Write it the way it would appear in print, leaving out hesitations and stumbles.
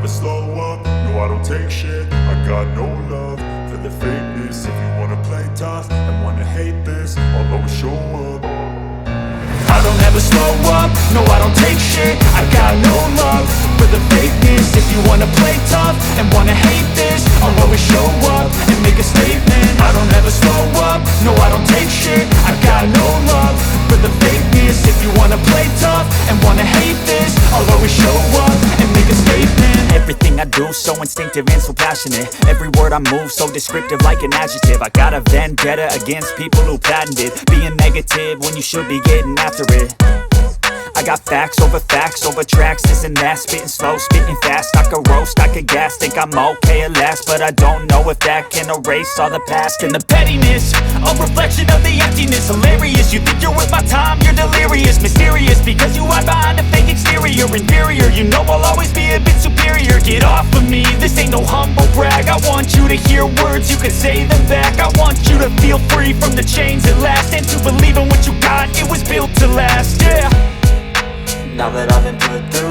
slow up, no I don't take shit. I got no love for the fakeness. If you wanna play tough and wanna hate this, I'll always show up. I don't ever slow up, no I don't take shit. I got no love for the fakeness. If you wanna play tough and wanna hate this, I'll always show up and make a statement. I don't ever slow up, no I don't take shit. I got no love for the fakeness. If you wanna play tough and wanna hate this, I'll always show up and make a statement. Everything I do so instinctive and so passionate. Every word I move so descriptive like an adjective. I got a vendetta against people who patented being negative when you should be getting after it. I got facts over tracks, this and that. Spitting slow, spitting fast, I could roast, I could gas. Think I'm okay at last, but I don't know if that can erase all the past. And the pettiness, a reflection of the emptiness. Hilarious, you think you're worth my time, you're delirious. Mysterious, because you hide behind a fake exterior. Inferior, you know I'll always be a bit superior. Get off of me, this ain't no humble brag. I want you to hear words, you can say them back. I want you to feel free from the chains at last, and to believe in what you got, it was built to last, yeah. Now that I've been put through